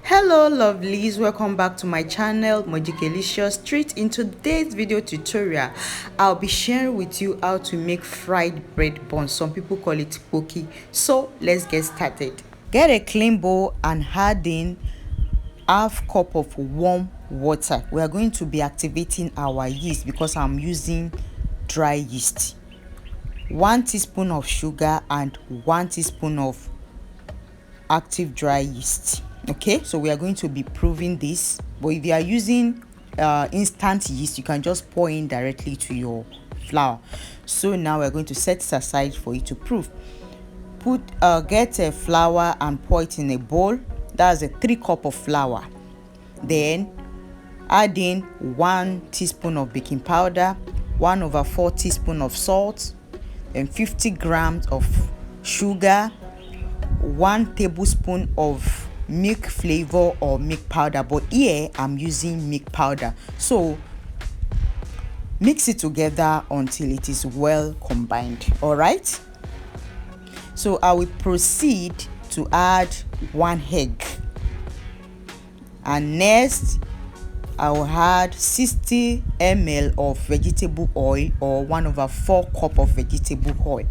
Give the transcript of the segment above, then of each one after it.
Hello lovelies, welcome back to my channel Mojikelicious. Straight into today's video tutorial, I'll be sharing with you how to make fried bread buns. Some people call it Poki. So let's get started. Get a clean bowl and add in half cup of warm water. We are going to be activating our yeast because I'm using dry yeast. 1 teaspoon of sugar and 1 teaspoon of active dry yeast. Okay, so we are going to be proving this, but if you are using instant yeast, you can just pour in directly to your flour. So now we're going to set it aside for you to prove. Get a flour and pour it in a bowl. That's a 3 cup of flour. Then add in 1 teaspoon of baking powder, 1/4 teaspoon of salt, and 50 grams of sugar, 1 tablespoon of milk flavor or milk powder, but here I'm using milk powder. So mix it together until it is well combined. All right, so I will proceed to add 1 egg, and next I will add 60 ml of vegetable oil or 1/4 cup of vegetable oil.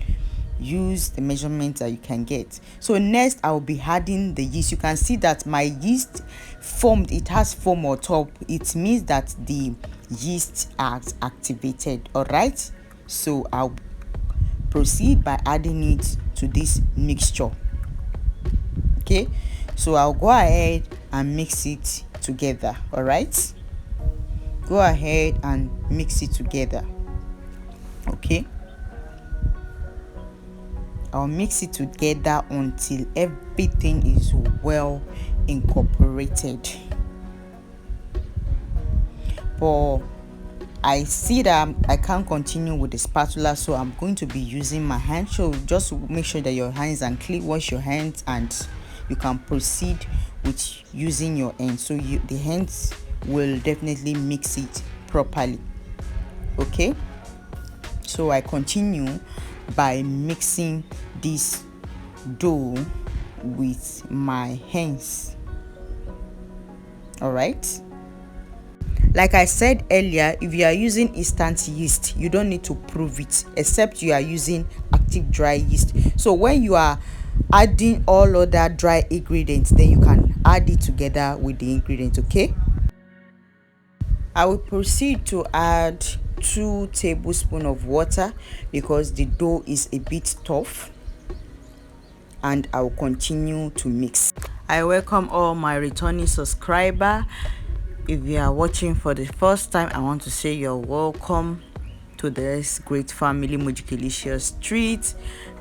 Use the measurement that you can get. So next I will be adding the yeast. You can see that my yeast formed, it has foam on top. It means that the yeast has activated. All right, so I'll proceed by adding it to this mixture. Okay, so I'll go ahead and mix it together. All right, go ahead and mix it together. Okay, I'll mix it together until everything is well incorporated. But I see that I can't continue with the spatula, so I'm going to be using my hand. So just make sure that your hands are clean. Wash your hands and you can proceed with using your hands. So the hands will definitely mix it properly. Okay, so I continue by mixing this dough with my hands. All right, like I said earlier, if you are using instant yeast, you don't need to prove it, except you are using active dry yeast. So when you are adding all other dry ingredients, then you can add it together with the ingredients. Okay, I will proceed to add 2 tablespoons of water because the dough is a bit tough, and I will continue to mix. I welcome all my returning subscribers. If you are watching for the first time, I want to say you're welcome to this great family, Mojikelicious Street.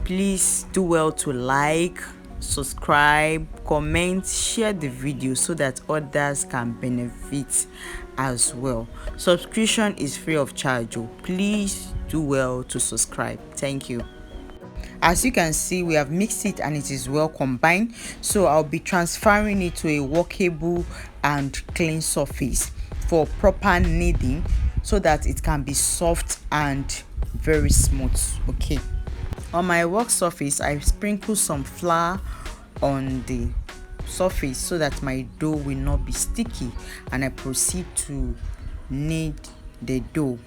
Please do well to like, subscribe, comment, share the video so that others can benefit as well. Subscription is free of charge. Please do well to subscribe. Thank you. As you can see, we have mixed it and it is well combined, so I'll be transferring it to a workable and clean surface for proper kneading so that it can be soft and very smooth. Okay, on my work surface I sprinkle some flour on the surface so that my dough will not be sticky, and I proceed to knead the dough.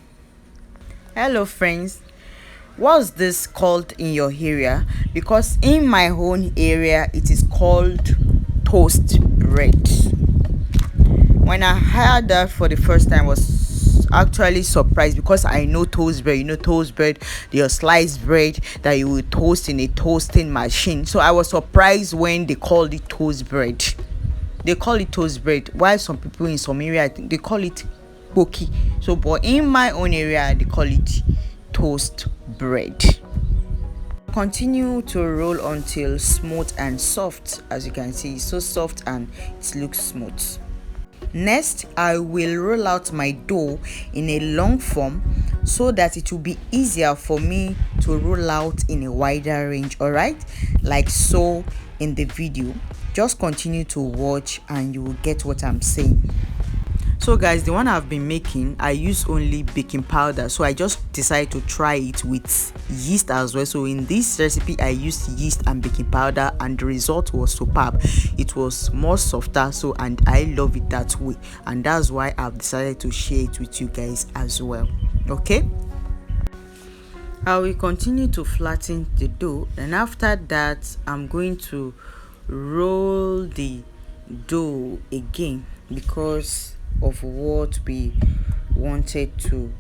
Hello friends, what's this called in your area? Because in my own area it is called toast bread. When I heard that for the first time, I was actually surprised because I know toast bread. You know toast bread, your sliced bread that you will toast in a toasting machine. So I was surprised when they called it toast bread. They call it toast bread, while some people in some area I think they call it Poki. So but in my own area they call it toast bread. Continue to roll until smooth and soft. As you can see, it's so soft and it looks smooth. Next, I will roll out my dough in a long form so that it will be easier for me to roll out in a wider range. All right, like so in the video. Just continue to watch and you will get what I'm saying. So guys, the one I've been making, I use only baking powder, so I just decided to try it with yeast as well. So in this recipe I used yeast and baking powder, and the result was superb. It was more softer, so, and I love it that way, and that's why I've decided to share it with you guys as well. Okay, I will continue to flatten the dough, and after that I'm going to roll the dough again because of what we wanted to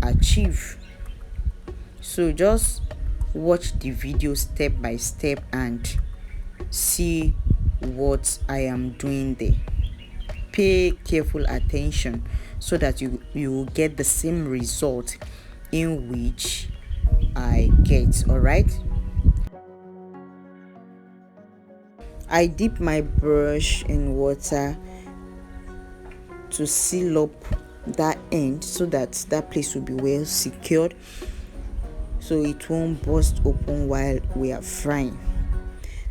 achieve. So just watch the video step by step and see what I am doing there. Pay careful attention so that you will get the same result in which I get. All right, I dip my brush in water to seal up that end so that that place will be well secured, so it won't burst open while we are frying.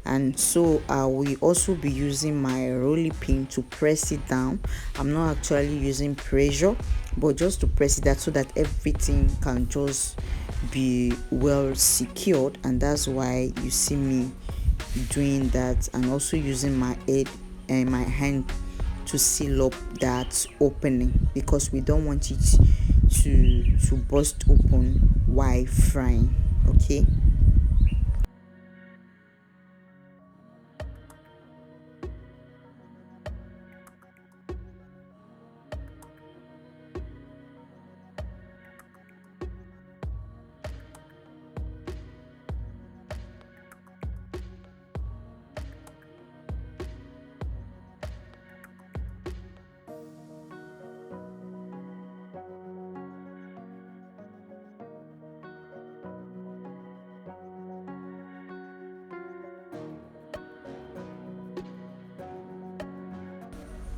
And so I will also be using my rolling pin to press it down. I'm not actually using pressure, but just to press it down so that everything can just be well secured, and that's why you see me doing that, and also using my head and my hand to seal up that opening because we don't want it to burst open while frying. Okay,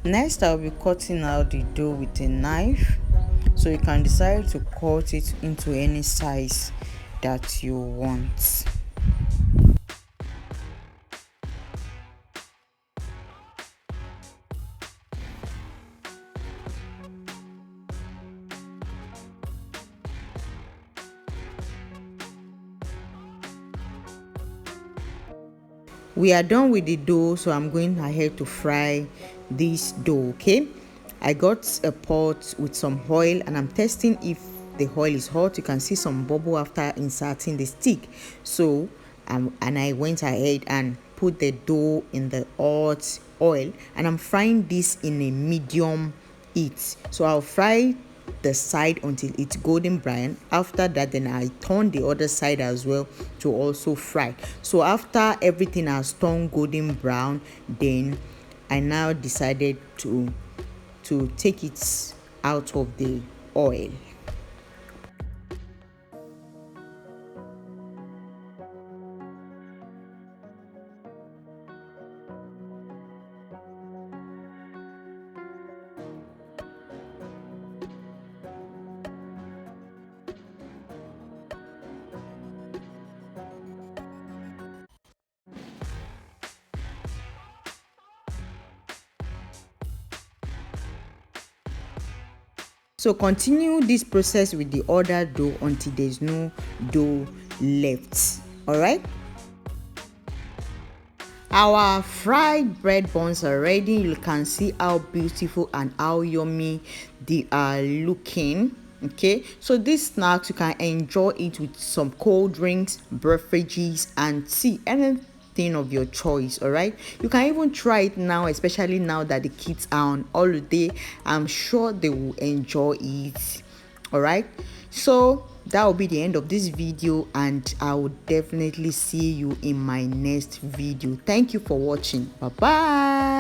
next I'll be cutting out the dough with a knife, so you can decide to cut it into any size that you want. We are done with the dough, so I'm going ahead to fry this dough. Okay, I got a pot with some oil and I'm testing if the oil is hot. You can see some bubble after inserting the stick. So and I went ahead and put the dough in the hot oil, and I'm frying this in a medium heat. So I'll fry the side until it's golden brown. After that, then I turn the other side as well to also fry. So after everything has turned golden brown, then I now decided to take it out of the oil. So continue this process with the other dough until there's no dough left. All right, our fried bread buns are ready. You can see how beautiful and how yummy they are looking. Okay, so these snacks, you can enjoy it with some cold drinks, beverages and tea, anything of your choice. All right, you can even try it now, especially now that the kids are on holiday. I'm sure they will enjoy it. All right, so that will be the end of this video, and I will definitely see you in my next video. Thank you for watching. Bye bye.